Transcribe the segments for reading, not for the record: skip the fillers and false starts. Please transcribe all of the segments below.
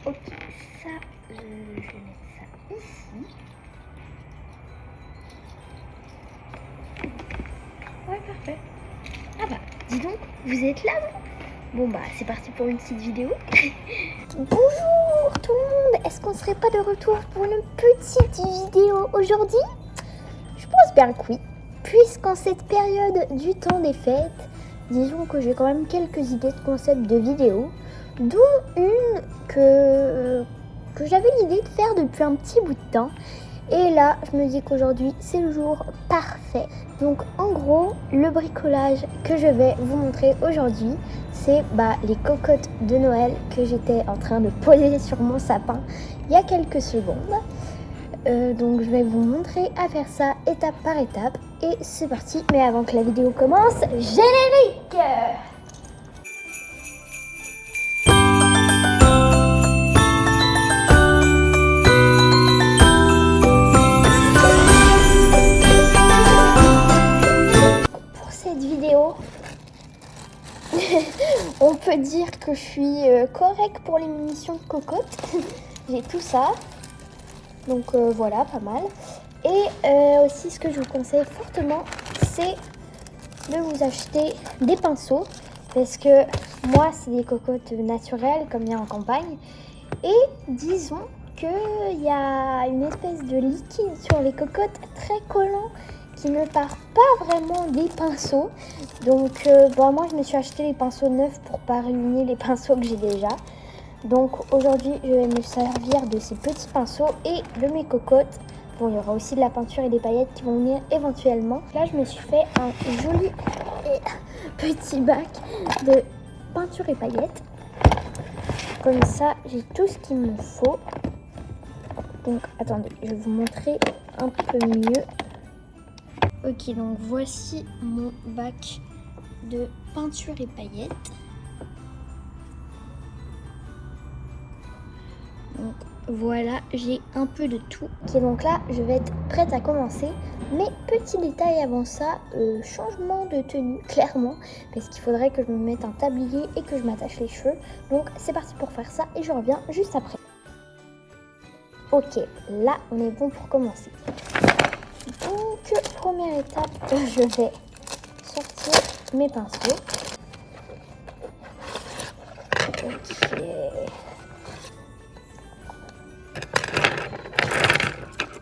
Ok, ça, je vais mettre ça ici. Ouais, parfait. Ah bah, dis donc, vous êtes là, vous? Bon bah, c'est parti pour une petite vidéo. Bonjour tout le monde. Est-ce qu'on serait pas de retour pour une petite vidéo aujourd'hui? Je pense bien que oui. Puisqu'en cette période du temps des fêtes, disons que j'ai quand même quelques idées de concepts de vidéos, dont une que j'avais l'idée de faire depuis un petit bout de temps. Et là, je me dis qu'aujourd'hui, c'est le jour parfait. Donc, en gros, le bricolage que je vais vous montrer aujourd'hui, c'est les cocottes de Noël que j'étais en train de poser sur mon sapin il y a quelques secondes. Donc, je vais vous montrer à faire ça étape par étape. Et c'est parti. Mais avant que la vidéo commence, générique! On peut dire que je suis correcte pour les munitions de cocotte. J'ai tout ça. Donc voilà, pas mal. Et aussi, ce que je vous conseille fortement, c'est de vous acheter des pinceaux. Parce que moi, c'est des cocottes naturelles, comme il y a en campagne. Et disons qu'il y a une espèce de liquide sur les cocottes très collant qui ne part pas vraiment des pinceaux. Donc moi je me suis acheté les pinceaux neufs pour pas ruiner les pinceaux que j'ai déjà. Donc aujourd'hui je vais me servir de ces petits pinceaux et de mes cocottes. Bon, il y aura aussi de la peinture et des paillettes qui vont venir éventuellement. Là je me suis fait un joli petit bac de peinture et paillettes. Comme ça j'ai tout ce qu'il me faut. Donc attendez, je vais vous montrer un peu mieux. Ok, donc voici mon bac de peinture et paillettes. Donc voilà, j'ai un peu de tout. Ok, donc là, je vais être prête à commencer. Mais petit détail avant ça, changement de tenue, clairement. Parce qu'il faudrait que je me mette un tablier et que je m'attache les cheveux. Donc c'est parti pour faire ça et je reviens juste après. Ok, là, on est bon pour commencer. Donc, première étape, je vais sortir mes pinceaux. Ok.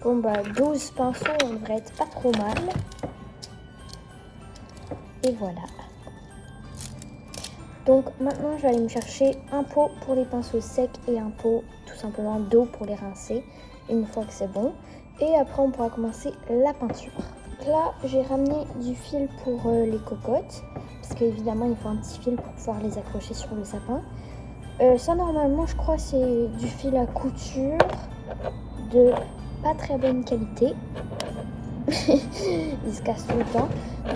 Bon 12 pinceaux, on devrait être pas trop mal. Et voilà. Donc maintenant, je vais aller me chercher un pot pour les pinceaux secs et un pot tout simplement d'eau pour les rincer. Une fois que c'est bon. Et après, on pourra commencer la peinture. Là, j'ai ramené du fil pour les cocottes. Parce qu'évidemment, il faut un petit fil pour pouvoir les accrocher sur le sapin. Ça, normalement, je crois c'est du fil à couture de pas très bonne qualité. Il se casse tout le temps.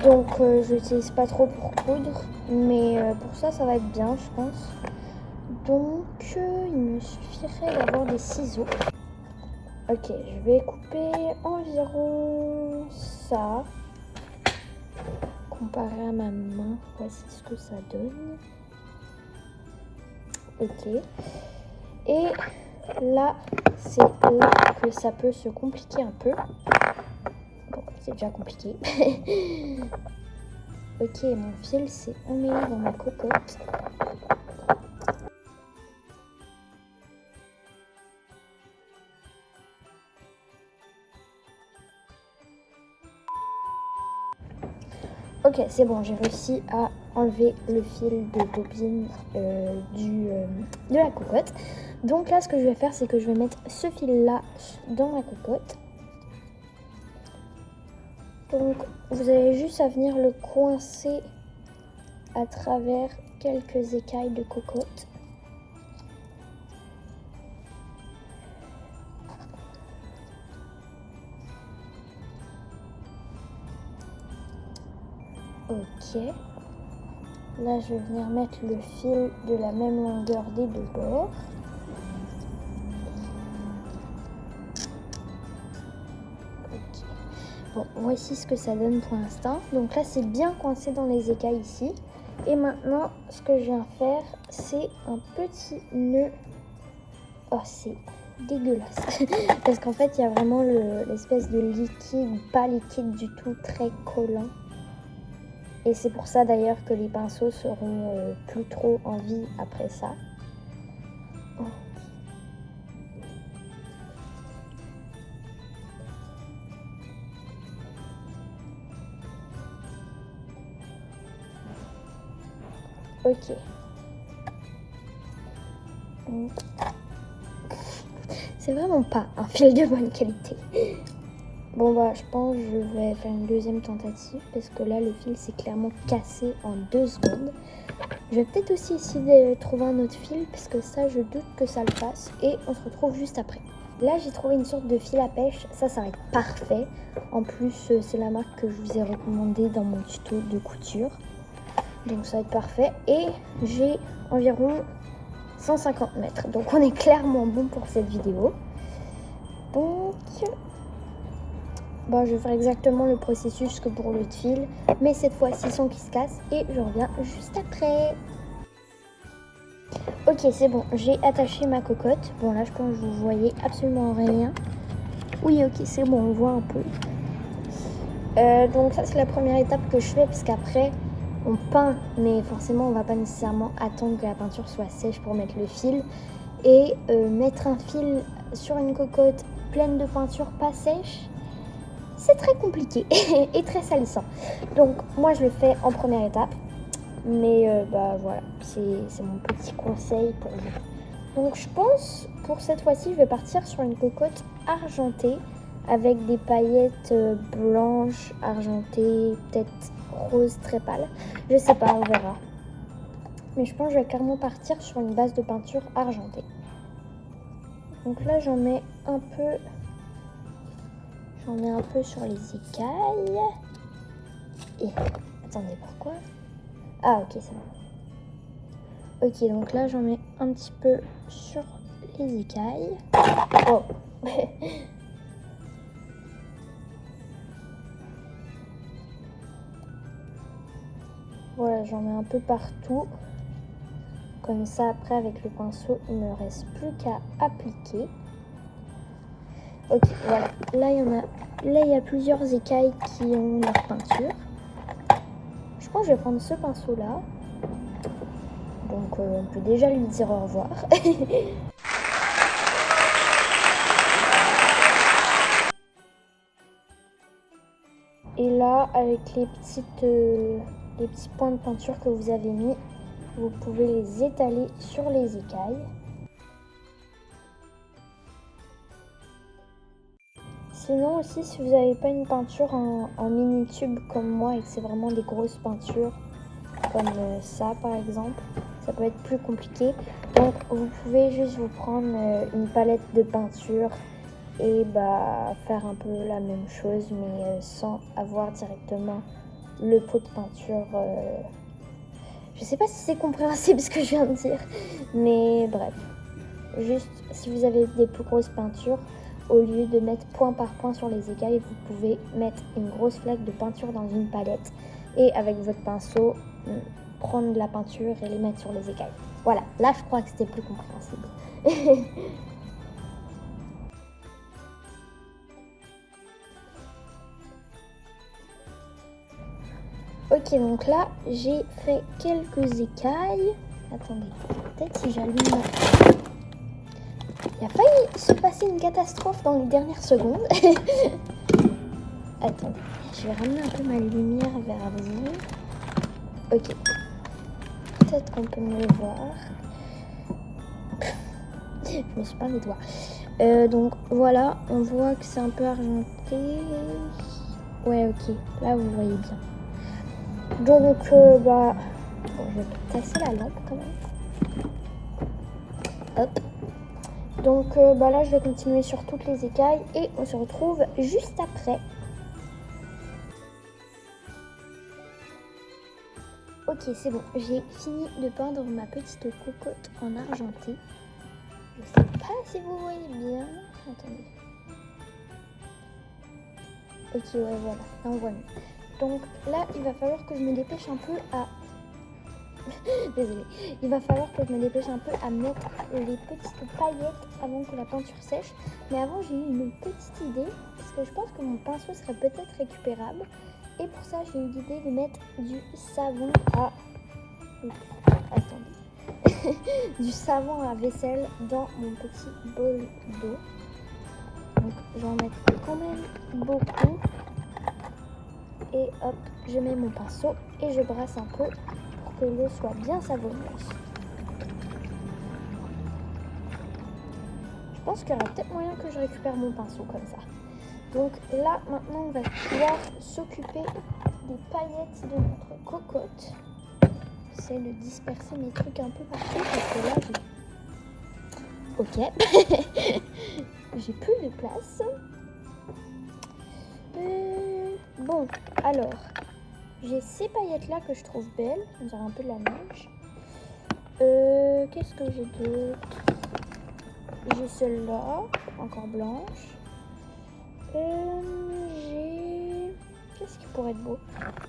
Donc, je l'utilise pas trop pour coudre. Mais pour ça, ça va être bien, je pense. Donc, il me suffirait d'avoir des ciseaux. Ok, je vais couper environ ça. Comparé à ma main, voici ce que ça donne. Ok. Et là, c'est là que ça peut se compliquer un peu. Bon, c'est déjà compliqué. Ok, mon fil s'est emmêlé dans ma cocotte. Ok, c'est bon, j'ai réussi à enlever le fil de bobine de la cocotte. Donc là, ce que je vais faire, c'est que je vais mettre ce fil-là dans ma cocotte. Donc, vous avez juste à venir le coincer à travers quelques écailles de cocotte. Ok. Là, je vais venir mettre le fil de la même longueur des deux bords. Ok. Bon, voici ce que ça donne pour l'instant. Donc là, c'est bien coincé dans les écailles ici. Et maintenant, ce que je viens faire, c'est un petit nœud Oh, c'est dégueulasse. Parce qu'en fait, il y a vraiment l'espèce de liquide, pas liquide du tout, très collant. Et c'est pour ça d'ailleurs que les pinceaux seront plus trop en vie après ça. Oh. Ok. C'est vraiment pas un fil de bonne qualité. Bon bah je pense que je vais faire une deuxième tentative parce que là le fil s'est clairement cassé en 2 secondes. Je vais peut-être aussi essayer de trouver un autre fil parce que ça je doute que ça le fasse et on se retrouve juste après. Là j'ai trouvé une sorte de fil à pêche, ça va être parfait. En plus c'est la marque que je vous ai recommandée dans mon tuto de couture. Donc ça va être parfait et j'ai environ 150 mètres. Donc on est clairement bon pour cette vidéo. Donc bon, je vais faire exactement le processus que pour l'autre fil, mais cette fois-ci sans qu'il se casse et je reviens juste après. Ok, c'est bon, j'ai attaché ma cocotte. Bon là je pense que vous voyez absolument rien. Oui, ok, c'est bon, on voit un peu. Donc ça c'est la première étape que je fais parce qu'après on peint, mais forcément on va pas nécessairement attendre que la peinture soit sèche pour mettre le fil. Et mettre un fil sur une cocotte pleine de peinture pas sèche, c'est très compliqué et très salissant. Donc moi je le fais en première étape, mais bah voilà, c'est mon petit conseil pour vous. Donc je pense pour cette fois-ci je vais partir sur une cocotte argentée avec des paillettes blanches, argentées, peut-être rose très pâle. Je sais pas, on verra. Mais je pense que je vais carrément partir sur une base de peinture argentée. Donc là j'en mets un peu. J'en mets un peu sur les écailles. Et attendez, pourquoi? Ah ok, c'est bon. Ok, donc là j'en mets un petit peu sur les écailles. Oh. Voilà, j'en mets un peu partout. Comme ça, après, avec le pinceau, il ne me reste plus qu'à appliquer. Ok, voilà. Là, il y a plusieurs écailles qui ont leur peinture. Je pense que je vais prendre ce pinceau-là. Donc, on peut déjà lui dire au revoir. Et là, avec les petits points de peinture que vous avez mis, vous pouvez les étaler sur les écailles. Sinon aussi, si vous n'avez pas une peinture en mini tube comme moi et que c'est vraiment des grosses peintures, comme ça par exemple, ça peut être plus compliqué. Donc vous pouvez juste vous prendre une palette de peinture et bah faire un peu la même chose, mais sans avoir directement le pot de peinture. Je sais pas si c'est compréhensible ce que je viens de dire, mais bref. Juste, si vous avez des plus grosses peintures, au lieu de mettre point par point sur les écailles, vous pouvez mettre une grosse flaque de peinture dans une palette et avec votre pinceau, prendre de la peinture et les mettre sur les écailles. Voilà, là je crois que c'était plus compréhensible. Ok, donc là j'ai fait quelques écailles. Attendez, peut-être si j'allume. Il a failli se passer une catastrophe dans les dernières secondes. Attendez, je vais ramener un peu ma lumière vers vous. Ok. Peut-être qu'on peut mieux voir. Je me suis pas les doigts. Donc voilà, on voit que c'est un peu argenté. Ouais, ok. Là, vous voyez bien. Donc, bah... Bon, je vais tasser la lampe quand même. Hop. Donc bah là je vais continuer sur toutes les écailles et on se retrouve juste après. Ok, c'est bon, j'ai fini de peindre ma petite cocotte en argenté. Je sais pas si vous voyez bien. Attendez. Ok, ouais, voilà, là on voit mieux. Donc là il va falloir que je me dépêche un peu à Désolée. Il va falloir que je me dépêche un peu à mettre les petites paillettes avant que la peinture sèche. Mais avant, j'ai eu une petite idée, parce que je pense que mon pinceau serait peut-être récupérable. Et pour ça, j'ai eu l'idée de mettre du savon à... Oups, attendez. Du savon à vaisselle dans mon petit bol d'eau. Donc, j'en mets quand même beaucoup. Et hop, je mets mon pinceau et je brasse un peu pour que l'eau soit bien savonneuse. Je pense qu'il y aura peut-être moyen que je récupère mon pinceau comme ça. Donc là, maintenant, on va pouvoir s'occuper des paillettes de notre cocotte. J'essaie de disperser mes trucs un peu partout parce que là, Ok. J'ai plus de place. Bon, alors, j'ai ces paillettes-là que je trouve belles. On dirait un peu de la neige. Qu'est-ce que j'ai d'autre? J'ai celle-là, encore blanche. J'ai... Qu'est-ce qui pourrait être beau?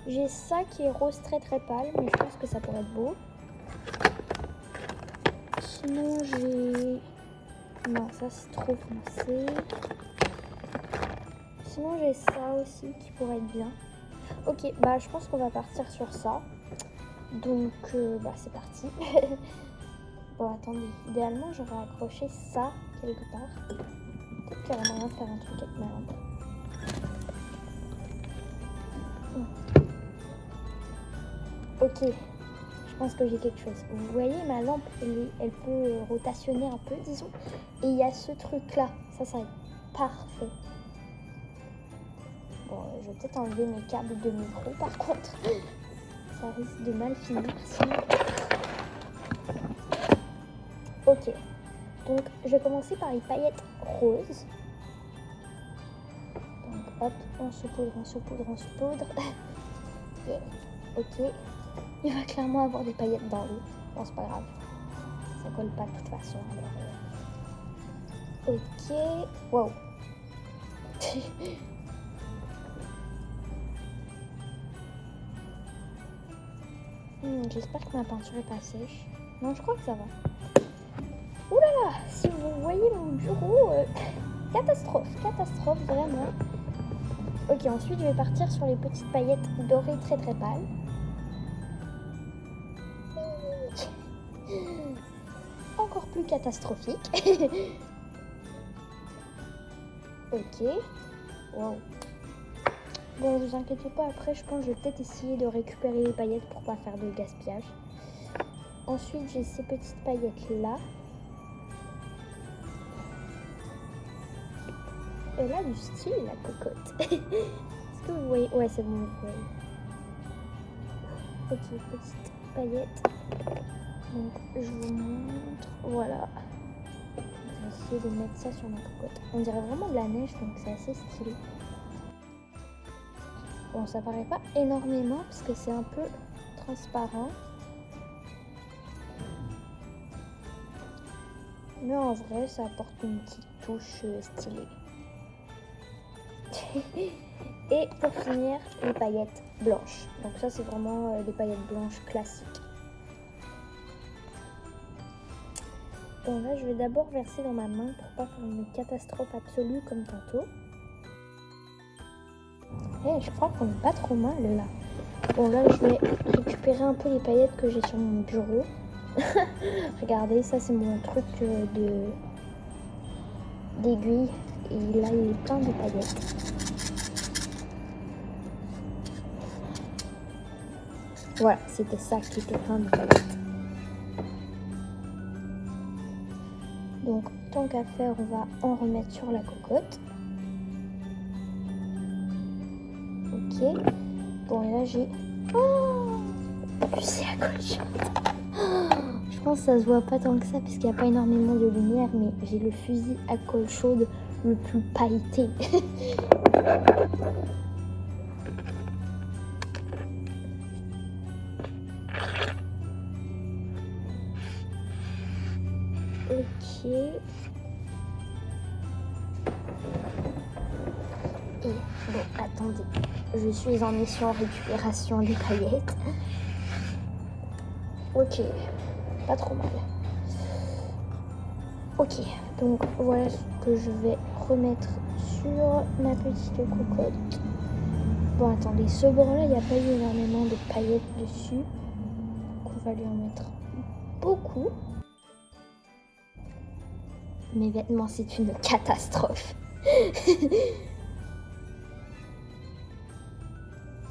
J'ai ça qui est rose très très pâle, mais je pense que ça pourrait être beau. Sinon, j'ai... Non, ça c'est trop foncé. Sinon, j'ai ça aussi qui pourrait être bien. Ok, bah je pense qu'on va partir sur ça. Donc, bah c'est parti. Bon, attendez. Idéalement, j'aurais accroché ça quelque part. Peut-être qu'il y aurait moyen de faire un truc avec ma lampe. Ok, je pense que j'ai quelque chose. Vous voyez, ma lampe, elle peut rotationner un peu, disons. Et il y a ce truc-là. Ça va être parfait. Bon, je vais peut-être enlever mes câbles de micro, par contre. Ça risque de mal finir, sinon. Ok. Donc, je vais commencer par les paillettes roses. Donc, hop, on saupoudre, on saupoudre, on saupoudre. Yeah. Ok. Il va clairement avoir des paillettes dans l'eau. Bon, c'est pas grave. Ça colle pas de toute façon. Alors, ok. Wow. J'espère que ma peinture est pas sèche. Non, je crois que ça va. Ouh là là, si vous voyez mon bureau, catastrophe, catastrophe, vraiment. Ok, ensuite je vais partir sur les petites paillettes dorées très très pâles. Encore plus catastrophique. Ok. Wow. Bon, vous inquiétez pas, après je pense que je vais peut-être essayer de récupérer les paillettes pour pas faire de gaspillage. Ensuite j'ai ces petites paillettes là. Elle a du style la cocotte. Est-ce que vous voyez? Ouais, c'est bon, vous voyez. Ok, petite paillette. Donc je vous montre. Voilà. Je vais essayer de mettre ça sur ma cocotte. On dirait vraiment de la neige, donc c'est assez stylé. Bon, ça paraît pas énormément parce que c'est un peu transparent. Mais en vrai, ça apporte une petite touche stylée. Et pour finir, les paillettes blanches. Donc ça, c'est vraiment des paillettes blanches classiques. Bon, là, je vais d'abord verser dans ma main pour pas faire une catastrophe absolue comme tantôt. Et je crois qu'on n'est pas trop mal là. Bon, là, je vais récupérer un peu les paillettes que j'ai sur mon bureau. Regardez, ça, c'est mon truc d'aiguille. Et là, il est plein de paillettes. Voilà, c'était ça qui était plein de paillettes. Donc, tant qu'à faire, on va en remettre sur la cocotte. Ok. Bon, et là, j'ai... Oh, c'est à colle. Je pense que ça se voit pas tant que ça, puisqu'il n'y a pas énormément de lumière, mais j'ai le fusil à colle chaude le plus pailleté. Ok. Et bon, attendez, je suis en mission récupération des paillettes. Ok, pas trop mal. Ok, donc voilà ce que je vais remettre sur ma petite cocotte. Bon, attendez, ce bord-là, il n'y a pas eu énormément de paillettes dessus. Donc on va lui en mettre beaucoup. Mes vêtements, c'est une catastrophe.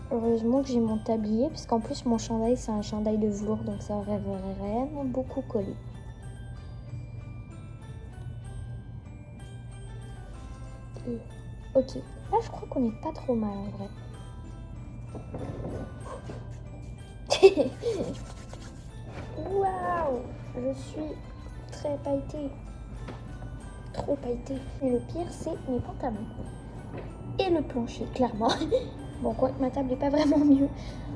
Heureusement que j'ai mon tablier, parce qu'en plus mon chandail, c'est un chandail de velours, donc ça aurait vraiment beaucoup collé. Et, ok, là je crois qu'on est pas trop mal en vrai. Waouh, je suis très pailletée. Trop pailletée. Et le pire, c'est mes pantalons. Et le plancher, clairement. Bon, quoi que ma table n'est pas vraiment mieux.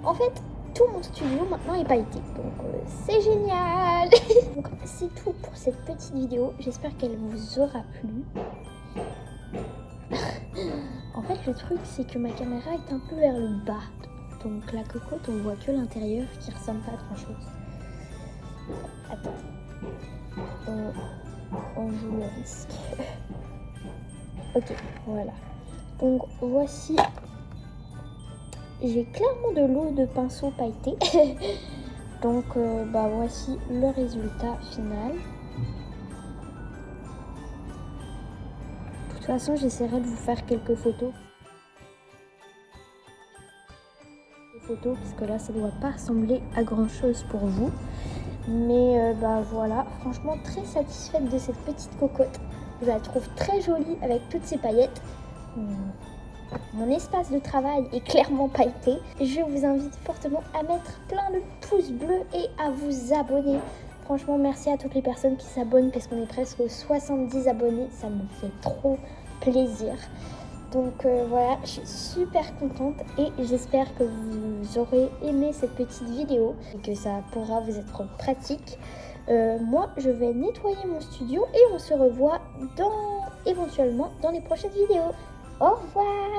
En fait, tout mon studio maintenant est pailleté. Donc, c'est génial. Donc, c'est tout pour cette petite vidéo. J'espère qu'elle vous aura plu. En fait, le truc, c'est que ma caméra est un peu vers le bas. Donc, la cocotte, on voit que l'intérieur qui ressemble pas à grand chose. Attends. On joue le risque. Ok, voilà. Donc, voici. J'ai clairement de l'eau de pinceau pailleté. Donc, voici le résultat final. De toute façon, j'essaierai de vous faire quelques photos. Parce que là, ça ne doit pas ressembler à grand chose pour vous. Mais voilà, franchement, très satisfaite de cette petite cocotte. Je la trouve très jolie avec toutes ces paillettes. Mon espace de travail est clairement pailleté. Je vous invite fortement à mettre plein de pouces bleus et à vous abonner. Franchement, merci à toutes les personnes qui s'abonnent parce qu'on est presque aux 70 abonnés. Ça me fait trop plaisir. Donc voilà, je suis super contente et j'espère que vous aurez aimé cette petite vidéo et que ça pourra vous être pratique. Moi, je vais nettoyer mon studio et on se revoit éventuellement dans les prochaines vidéos. Au revoir!